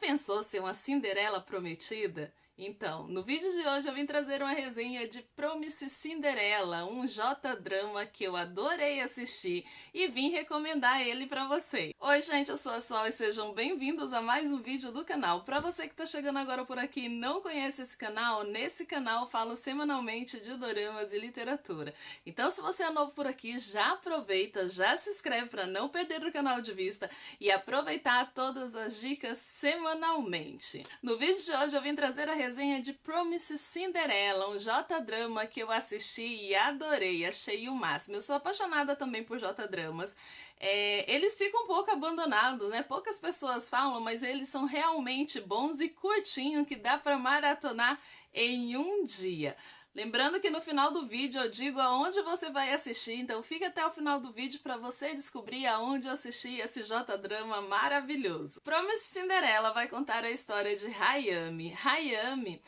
pensou ser uma Cinderela prometida? Então, no vídeo de hoje eu vim trazer uma resenha de Promise Cinderella, um J-drama que eu adorei assistir e vim recomendar ele pra vocês. Oi gente, eu sou a Sol e sejam bem-vindos a mais um vídeo do canal. Pra você que tá chegando agora por aqui e não conhece esse canal, nesse canal eu falo semanalmente de doramas e literatura. Então se você é novo por aqui, já aproveita, já se inscreve pra não perder o canal de vista e aproveitar todas as dicas semanalmente. No vídeo de hoje eu vim trazer a resenha de Promise Cinderella, um J-drama que eu assisti e adorei, achei o máximo. Eu sou apaixonada também por J-dramas. Eles ficam um pouco abandonados, né? Poucas pessoas falam, mas eles são realmente bons e curtinho que dá pra maratonar em um dia. Lembrando que no final do vídeo eu digo aonde você vai assistir, então fica até o final do vídeo para você descobrir aonde eu assisti esse J-drama maravilhoso. Promise Cinderella vai contar a história de Hayami. Hayami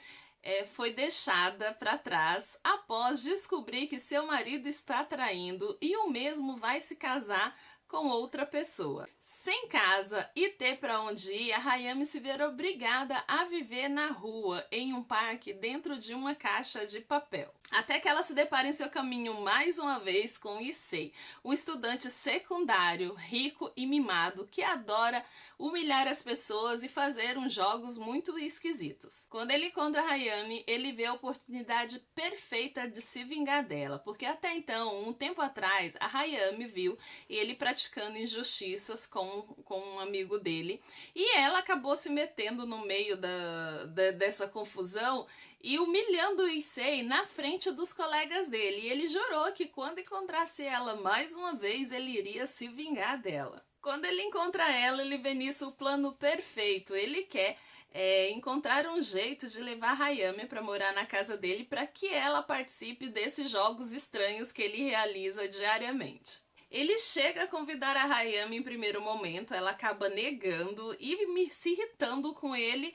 foi deixada para trás após descobrir que seu marido está traindo e o mesmo vai se casar com outra pessoa. Sem casa e ter para onde ir, a Hayami se vê obrigada a viver na rua, em um parque, dentro de uma caixa de papel. Até que ela se depara em seu caminho mais uma vez com Issei, um estudante secundário, rico e mimado, que adora humilhar as pessoas e fazer uns jogos muito esquisitos. Quando ele encontra a Hayami, ele vê a oportunidade perfeita de se vingar dela, porque até então, um tempo atrás, a Hayami viu ele praticando injustiças com um amigo dele, e ela acabou se metendo no meio dessa confusão e humilhando o Issei na frente dos colegas dele, e ele jurou que quando encontrasse ela mais uma vez, ele iria se vingar dela. Quando ele encontra ela, ele vê nisso o plano perfeito. Ele quer encontrar um jeito de levar Hayami para morar na casa dele para que ela participe desses jogos estranhos que ele realiza diariamente. Ele chega a convidar a Hayami em primeiro momento, ela acaba negando e se irritando com ele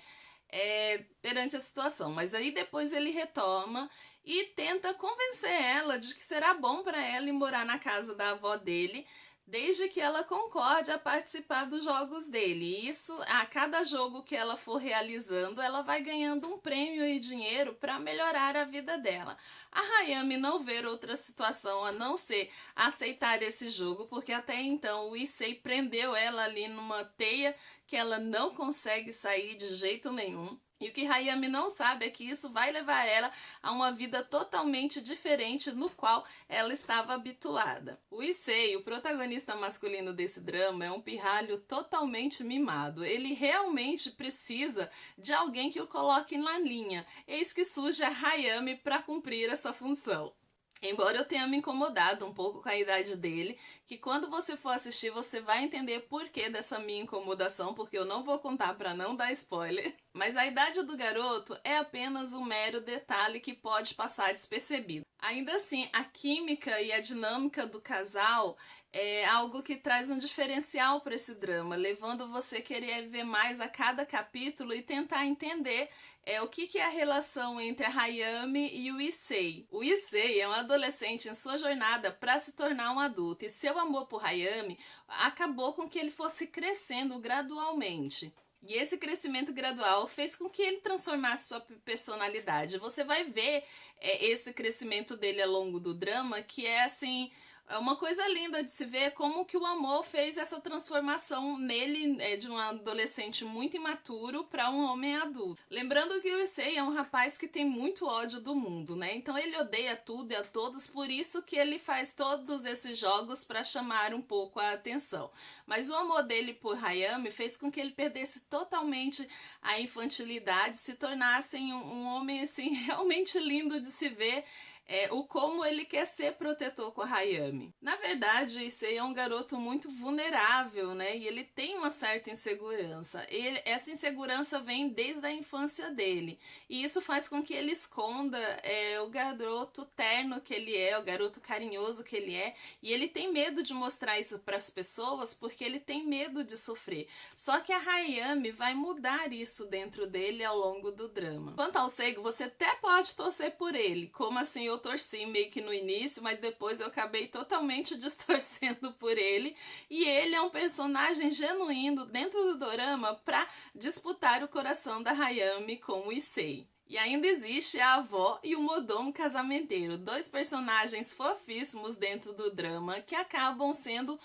perante a situação, mas aí depois ele retoma e tenta convencer ela de que será bom para ela ir morar na casa da avó dele, desde que ela concorde a participar dos jogos dele. E isso, a cada jogo que ela for realizando, ela vai ganhando um prêmio e dinheiro para melhorar a vida dela. A Hayami não vê outra situação a não ser aceitar esse jogo, porque até então o Issei prendeu ela ali numa teia que ela não consegue sair de jeito nenhum. E o que Hayami não sabe é que isso vai levar ela a uma vida totalmente diferente no qual ela estava habituada. O Issei, o protagonista masculino desse drama, é um pirralho totalmente mimado. Ele realmente precisa de alguém que o coloque na linha. Eis que surge a Hayami para cumprir essa função. Embora eu tenha me incomodado um pouco com a idade dele, que quando você for assistir você vai entender por que dessa minha incomodação, porque eu não vou contar para não dar spoiler. Mas a idade do garoto é apenas um mero detalhe que pode passar despercebido. Ainda assim, a química e a dinâmica do casal é algo que traz um diferencial para esse drama, levando você a querer ver mais a cada capítulo e tentar entender o que é a relação entre a Hayami e o Issei. O Issei é um adolescente em sua jornada para se tornar um adulto, e seu amor por Hayami acabou com que ele fosse crescendo gradualmente. E esse crescimento gradual fez com que ele transformasse sua personalidade. Você vai ver esse crescimento dele ao longo do drama, que é assim, é uma coisa linda de se ver como que o amor fez essa transformação nele, de um adolescente muito imaturo para um homem adulto. Lembrando que o Issei é um rapaz que tem muito ódio do mundo, né? Então ele odeia tudo e a todos, por isso que ele faz todos esses jogos para chamar um pouco a atenção. Mas o amor dele por Hayami fez com que ele perdesse totalmente a infantilidade, se tornasse um homem assim realmente lindo de se ver. O como ele quer ser protetor com a Hayami. Na verdade, Issei é um garoto muito vulnerável, né? E ele tem uma certa insegurança. Essa insegurança vem desde a infância dele. E isso faz com que ele esconda o garoto terno que ele é, o garoto carinhoso que ele é. E ele tem medo de mostrar isso para as pessoas porque ele tem medo de sofrer. Só que a Hayami vai mudar isso dentro dele ao longo do drama. Quanto ao Seigo, você até pode torcer por ele, como assim eu torci meio que no início, mas depois eu acabei totalmente distorcendo por ele. E ele é um personagem genuíno dentro do dorama pra disputar o coração da Hayami com o Issei. E ainda existe a avó e o mordomo casamenteiro, dois personagens fofíssimos dentro do drama que acabam sendo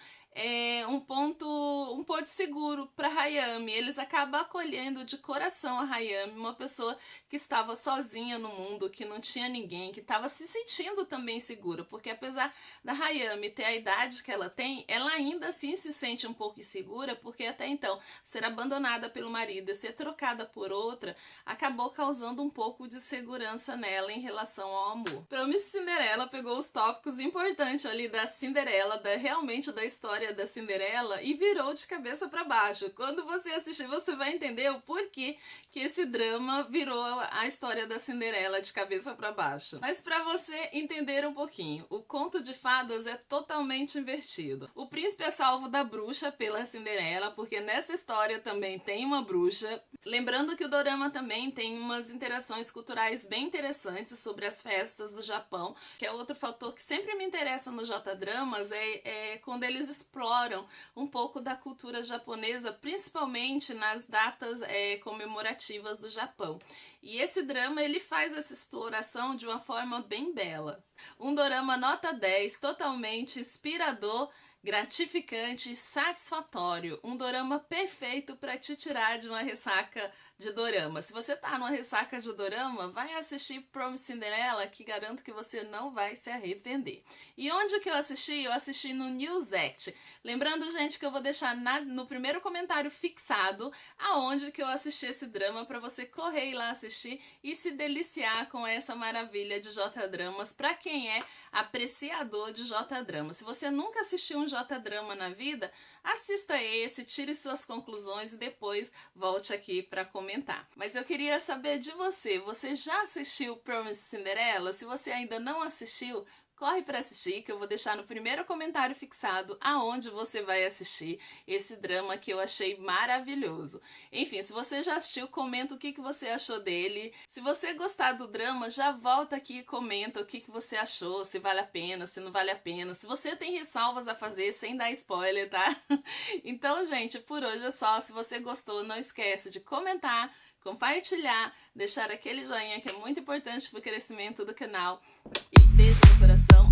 um porto seguro para Hayami. Eles acabam acolhendo de coração a Hayami, uma pessoa que estava sozinha no mundo, que não tinha ninguém, que estava se sentindo também segura, porque apesar da Hayami ter a idade que ela tem, ela ainda assim se sente um pouco insegura, porque até então ser abandonada pelo marido e ser trocada por outra acabou causando um pouco de segurança nela em relação ao amor. Promise Cinderella pegou os tópicos importantes ali da Cinderela, realmente da história da Cinderela, e virou de cabeça para baixo. Quando você assistir, você vai entender o porquê que esse drama virou a história da Cinderela de cabeça para baixo. Mas para você entender um pouquinho, o conto de fadas é totalmente invertido. O príncipe é salvo da bruxa pela Cinderela, porque nessa história também tem uma bruxa. Lembrando que o dorama também tem umas interações culturais bem interessantes sobre as festas do Japão, que é outro fator que sempre me interessa no J-dramas, é quando eles exploram um pouco da cultura japonesa, principalmente nas datas comemorativas do Japão. E esse drama, ele faz essa exploração de uma forma bem bela. Um dorama nota 10, totalmente inspirador, gratificante, satisfatório. Um dorama perfeito para te tirar de uma ressaca de dorama. Se você tá numa ressaca de dorama, vai assistir Promise Cinderella, que garanto que você não vai se arrepender. E onde que eu assisti? Eu assisti no Newsect. Lembrando, gente, que eu vou deixar no primeiro comentário fixado aonde que eu assisti esse drama para você correr lá assistir e se deliciar com essa maravilha de J-dramas para quem é apreciador de J-drama. Se você nunca assistiu um J-drama na vida, assista esse, tire suas conclusões e depois volte aqui para comentar. Mas eu queria saber de você, você já assistiu Promise Cinderella? Se você ainda não assistiu, corre para assistir, que eu vou deixar no primeiro comentário fixado aonde você vai assistir esse drama que eu achei maravilhoso. Enfim, se você já assistiu, comenta o que você achou dele. Se você gostar do drama, já volta aqui e comenta o que você achou, se vale a pena, se não vale a pena. Se você tem ressalvas a fazer, sem dar spoiler, tá? Então, gente, por hoje é só. Se você gostou, não esquece de comentar, compartilhar, deixar aquele joinha que é muito importante para o crescimento do canal. E beijo no coração.